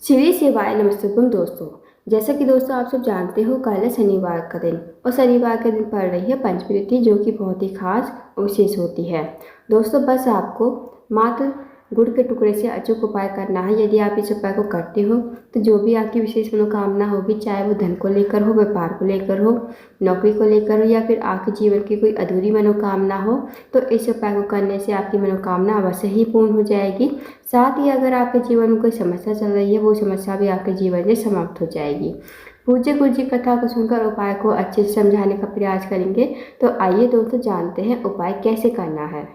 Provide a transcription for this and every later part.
श्री शिवाय नमस्तुभ्यम दोस्तों। जैसा कि दोस्तों आप सब जानते हो, कल है शनिवार का दिन और शनिवार के दिन पड़ रही है पंचमी तिथि, जो कि बहुत ही खास और विशेष होती है। दोस्तों बस आपको मात्र गुड़ के टुकड़े से अचूक उपाय करना है। यदि आप इस उपाय को करते हो तो जो भी आपकी विशेष मनोकामना होगी, चाहे वो धन को लेकर हो, व्यापार को लेकर हो, नौकरी को लेकर हो, या फिर आपके जीवन की कोई अधूरी मनोकामना हो, तो इस उपाय को करने से आपकी मनोकामना अवश्य ही पूर्ण हो जाएगी। साथ ही अगर आपके जीवन में कोई समस्या चल रही है, वो समस्या भी आपके जीवन से समाप्त हो जाएगी। पूज्य गुरु जी कथा को सुनकर उपाय को अच्छे से समझाने का प्रयास करेंगे। तो आइए दोस्तों जानते हैं उपाय कैसे करना है।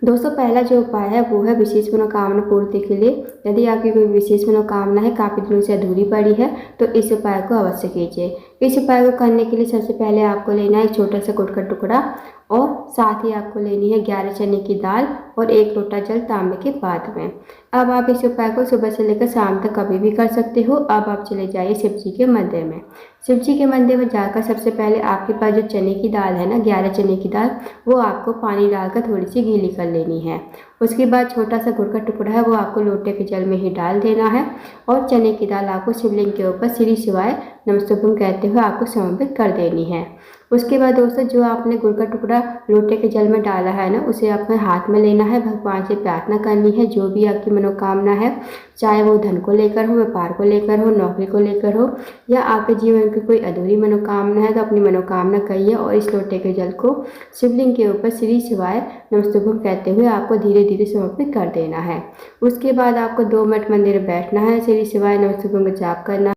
दोस्तों पहला जो उपाय है वो है विशेष मनोकामना पूर्ति के लिए। यदि आपकी कोई विशेष मनोकामना है, काफ़ी दिनों से अधूरी पड़ी है, तो इस उपाय को अवश्य कीजिए। इस उपाय को करने के लिए सबसे पहले आपको लेना है एक छोटा सा गुड़ का टुकड़ा और साथ ही आपको लेनी है 11 चने की दाल और 1 लोटा जल तांबे के पात्र में। अब आप इस उपाय को सुबह से लेकर शाम तक कभी भी कर सकते हो। अब आप चले जाइए शिव जी के मंदिर में। शिव जी के मंदिर में जाकर सबसे पहले आपके पास जो चने की दाल है ना, 11 चने की दाल, वो आपको पानी डालकर थोड़ी सी गीली कर लेनी है। उसके बाद छोटा सा गुड़ का टुकड़ा है वो आपको लोटे के जल में ही डाल देना है और चने की दाल आपको शिवलिंग के ऊपर श्री शिवाय नमस्तुभ्यम कहते हुए आपको समर्पित कर देनी है। उसके बाद दोस्तों जो आपने गुड़ का टुकड़ा लोटे के जल में डाला है ना, उसे अपने हाथ में लेना है। भगवान से प्रार्थना करनी है जो भी आपकी मनोकामना है, चाहे वो धन को लेकर हो, व्यापार को लेकर हो, नौकरी को लेकर हो, या आपके जीवन की कोई अधूरी मनोकामना है, तो अपनी मनोकामना कहिए और इस लोटे के जल को शिवलिंग के ऊपर श्री शिवाय नमस्तुभ्यम कहते हुए आपको धीरे धीरे समर्पित कर देना है। उसके बाद आपको 2 मिनट मंदिर में बैठना है, श्री शिवाय नमस्तुभ्यम का जाप करना है।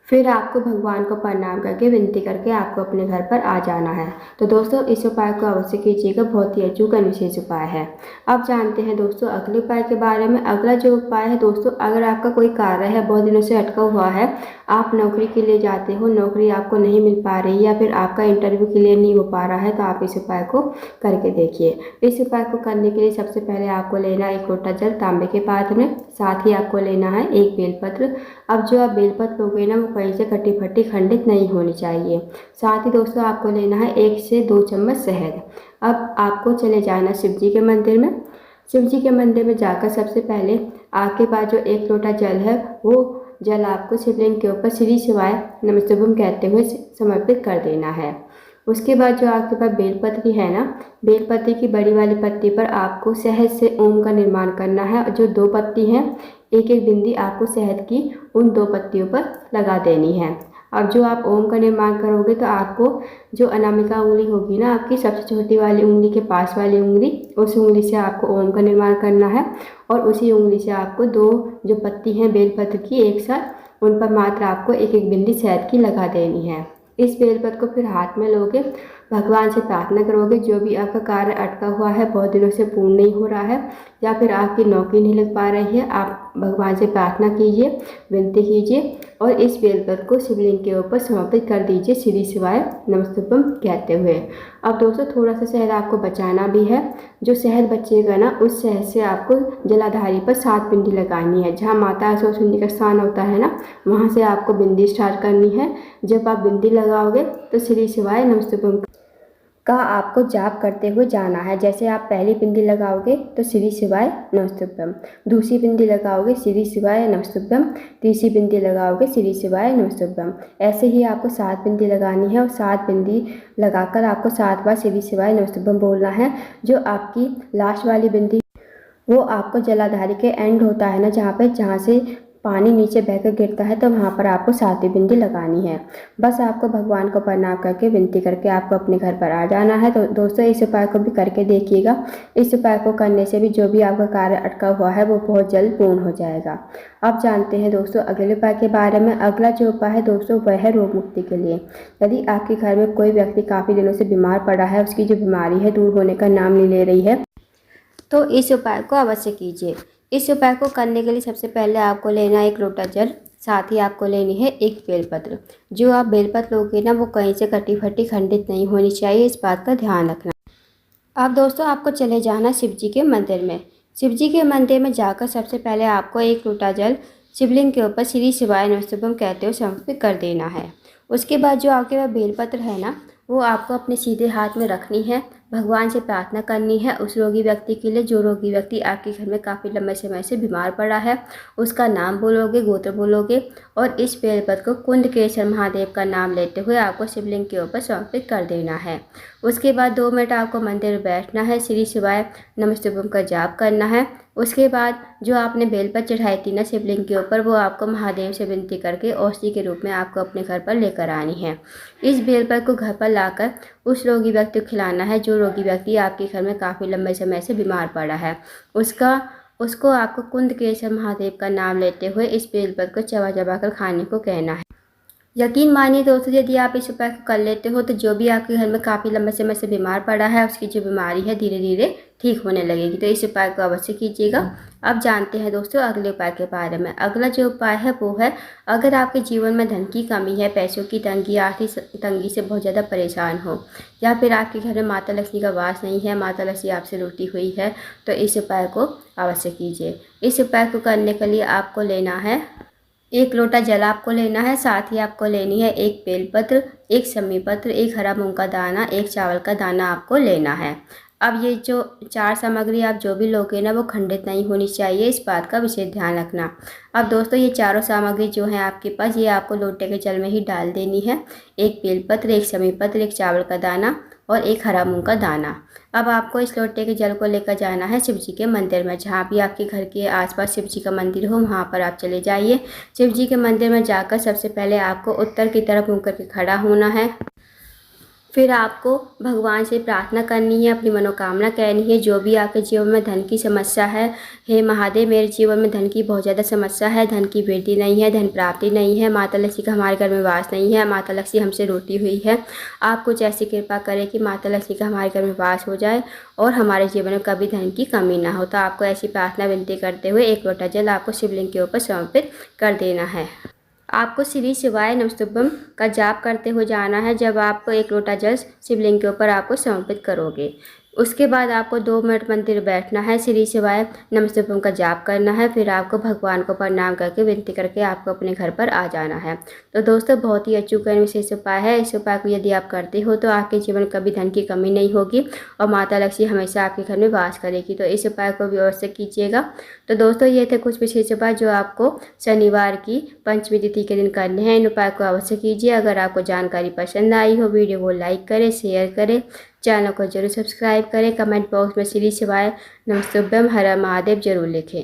फिर आपको भगवान को प्रणाम करके विनती करके आपको अपने घर पर आ जाना है। तो दोस्तों इस उपाय को अवश्य कीजिएगा, बहुत ही अचूक और विशेष उपाय है। अब जानते हैं दोस्तों अगले उपाय के बारे में। अगला जो उपाय है दोस्तों, अगर आपका कोई कार्य है बहुत दिनों से अटका हुआ है, आप नौकरी के लिए जाते हो, नौकरी आपको नहीं मिल पा रही, या फिर आपका इंटरव्यू क्लियर नहीं हो पा रहा है, तो आप इस उपाय को करके देखिए। इस उपाय को करने के लिए सबसे पहले आपको लेना है 1 लोटा जल तांबे के पात्र में। साथ ही आपको लेना है 1 बेलपत्र। अब जो आप बेलपत्र लोगे ना, वो कहीं से कटी फटी खंडित नहीं होनी चाहिए। साथ ही दोस्तों आपको लेना है 1 से 2 चम्मच शहद। अब आपको चले जाना शिव जी के मंदिर में। शिव जी के मंदिर में जाकर सबसे पहले आपके पास जो 1 लोटा जल है, वो जल आपको शिवलिंग के ऊपर श्री शिवाय नमस्तुभ्यम कहते हुए समर्पित कर देना है। उसके बाद जो आपके पास बेलपत्री है ना, बेलपत्री की बड़ी वाली पत्ती पर आपको शहद से ओम का निर्माण करना है। और जो 2 पत्ती हैं, एक एक बिंदी आपको शहद की उन 2 पत्तियों पर लगा देनी है। अब जो आप ओम का निर्माण करोगे, तो आपको जो अनामिका उंगली होगी ना, आपकी सबसे छोटी वाली उंगली के पास वाली उंगली, उस उंगली से आपको ओम का निर्माण करना है और उसी उंगली से आपको 2 जो पत्ती हैं बेलपत्र की एक साथ, उन पर मात्र आपको एक एक बिंदी शहद की लगा देनी है। इस बेलपत्र को फिर हाथ में लोगे, भगवान से प्रार्थना करोगे जो भी आपका कार्य अटका हुआ है, बहुत दिनों से पूर्ण नहीं हो रहा है, या फिर आपकी नौकरी नहीं लग पा रही है, आप भगवान से प्रार्थना कीजिए, विनती कीजिए और इस बेलपत्र को शिवलिंग के ऊपर समर्पित कर दीजिए श्री शिवाय नमस्तुभ्यम कहते हुए। अब दोस्तों थोड़ा सा शहद आपको बचाना भी है। जो शहद बचेगा ना, उस शहद से आपको जलाधारी पर 7 बिंदी लगानी है। जहाँ माता सरस्वती का स्थान होता है ना, वहाँ से आपको बिंदी स्टार्ट करनी है। जब आप बिंदी लगाओगे तो श्री शिवाय नमस्तुभ्यम का आपको जाप करते हुए जाना है। जैसे आप पहली बिंदी लगाओगे तो श्री शिवाय नमस्तुभ्यम, दूसरी बिंदी लगाओगे श्री शिवाय नमस्तुभ्यम, तीसरी बिंदी लगाओगे श्री शिवाय नमस्तुभ्यम। ऐसे ही आपको 7 बिंदी लगानी है और 7 बिंदी लगाकर आपको 7 बार श्री शिवाय नमस्तुभ्यम बोलना है। जो आपकी लास्ट वाली बिंदी, वो आपको जलाधारी के एंड होता है ना, जहाँ से पानी नीचे बहकर गिरता है, तो वहाँ पर आपको 7वीं बिंदी लगानी है। बस आपको भगवान को प्रणाम करके विनती करके आपको अपने घर पर आ जाना है। तो दोस्तों इस उपाय को भी करके देखिएगा। इस उपाय को करने से भी जो भी आपका कार्य अटका हुआ है, वो बहुत जल्द पूर्ण हो जाएगा। अब जानते हैं दोस्तों अगले उपाय के बारे में। अगला जो उपाय है दोस्तों, वह है रोग मुक्ति के लिए। यदि आपके घर में कोई व्यक्ति काफ़ी दिनों से बीमार पड़ा है, उसकी जो बीमारी है दूर होने का नाम नहीं ले रही है, तो इस उपाय को अवश्य कीजिए। इस उपाय को करने के लिए सबसे पहले आपको लेना है 1 लोटा जल, साथ ही आपको लेनी है 1 बेलपत्र। जो आप बेलपत्र लोगे ना, वो कहीं से कटी फटी खंडित नहीं होनी चाहिए, इस बात का ध्यान रखना। अब दोस्तों आपको चले जाना शिव जी के मंदिर में। शिव जी के मंदिर में जाकर सबसे पहले आपको 1 लोटा जल शिवलिंग के ऊपर श्री शिवाय नमस्तुभ्यम कहते हुए समर्पित कर देना है। उसके बाद जो आपके पास बेलपत्र है ना, वो आपको अपने सीधे हाथ में रखनी है। भगवान से प्रार्थना करनी है उस रोगी व्यक्ति के लिए जो रोगी व्यक्ति आपके घर में काफ़ी लंबे समय से बीमार पड़ा है। उसका नाम बोलोगे, गोत्र बोलोगे और इस बेलपत्र को कुंडकेश्वर महादेव का नाम लेते हुए आपको शिवलिंग के ऊपर समर्पित कर देना है। उसके बाद 2 मिनट आपको मंदिर में बैठना है, श्री शिवाय नमस्तुभ्यम का जाप करना है। उसके बाद जो आपने बेलपत्र चढ़ाई थी ना शिवलिंग के ऊपर, वो आपको महादेव से विनती करके औषधि के रूप में आपको अपने घर पर लेकर आनी है। इस बेलपत्र को घर पर लाकर उस रोगी व्यक्ति को खिलाना है जो रोगी व्यक्ति आपके घर में काफ़ी लंबे समय से बीमार पड़ा है। उसको आपको कुंडकेश्वर महादेव का नाम लेते हुए इस बेलपत्र को चबा चबा कर खाने को कहना है। यकीन मानिए दोस्तों, यदि आप इस उपाय को कर लेते हो तो जो भी आपके घर में काफ़ी लंबे समय से बीमार पड़ा है उसकी जो बीमारी है धीरे धीरे ठीक होने लगेगी। तो इस उपाय को अवश्य कीजिएगा। अब जानते हैं दोस्तों अगले उपाय के बारे में। अगला जो उपाय है वो है, अगर आपके जीवन में धन की कमी है, पैसों की तंगी, आर्थिक तंगी से बहुत ज़्यादा परेशान हो, या फिर आपके घर में माता लक्ष्मी का वास नहीं है, माता लक्ष्मी आपसे रूठी हुई है, तो इस उपाय को अवश्य कीजिए। इस उपाय को करने के लिए आपको लेना है 1 लोटा जल आपको लेना है, साथ ही आपको लेनी है 1 बेलपत्र, 1 शमी पत्र, 1 हरा मूंग का दाना, 1 चावल का दाना आपको लेना है। अब ये जो 4 सामग्री आप जो भी लोगे ना वो खंडित नहीं होनी चाहिए, इस बात का विशेष ध्यान रखना। अब दोस्तों ये चारों सामग्री जो है आपके पास, ये आपको लोटे के जल में ही डाल देनी है। 1 बेलपत्र, 1 शमी पत्र, 1 चावल का दाना और 1 हरा मूंग का दाना। अब आपको इस लोटे के जल को लेकर जाना है शिव जी के मंदिर में। जहाँ भी आपके घर के आसपास शिव जी का मंदिर हो वहाँ पर आप चले जाइए। शिव जी के मंदिर में जाकर सबसे पहले आपको उत्तर की तरफ मुँह करके खड़ा होना है। फिर आपको भगवान से प्रार्थना करनी है, अपनी मनोकामना कहनी है। जो भी आपके जीवन में धन की समस्या है, हे महादेव मेरे जीवन में धन की बहुत ज़्यादा समस्या है, धन की वृद्धि नहीं है, धन प्राप्ति नहीं है, माता लक्ष्मी का हमारे घर में वास नहीं है, माता लक्ष्मी हमसे रूठी हुई है। आप कुछ ऐसी कृपा करें कि माता लक्ष्मी का हमारे घर में वास हो जाए और हमारे जीवन में कभी धन की कमी ना हो। तो आपको ऐसी प्रार्थना विनती करते हुए 1 लोटा जल आपको शिवलिंग के ऊपर समर्पित कर देना है। आपको श्री शिवाय नमस्तुभ्यम का जाप करते हुए जाना है जब आप 1 लोटा जल शिवलिंग के ऊपर आपको समर्पित करोगे। उसके बाद आपको 2 मिनट मंदिर बैठना है, श्री शिवाय नमस्तुभ्यम का जाप करना है। फिर आपको भगवान को प्रणाम करके विनती करके आपको अपने घर पर आ जाना है। तो दोस्तों बहुत ही अचूक एवं विशेष उपाय है। इस उपाय को यदि आप करते हो तो आपके जीवन में कभी धन की कमी नहीं होगी और माता लक्ष्मी हमेशा आपके घर में वास करेगी। तो इस उपाय को भी अवश्य कीजिएगा। तो दोस्तों ये थे कुछ विशेष उपाय जो आपको शनिवार की पंचमी तिथि के दिन करने हैं। इन उपाय को अवश्य कीजिए। अगर आपको जानकारी पसंद आई हो, वीडियो को लाइक करें, शेयर करें, चैनल को जरूर सब्सक्राइब करें, कमेंट बॉक्स में श्री शिवाय नमस्तुभ्यम हर महादेव जरूर लिखें।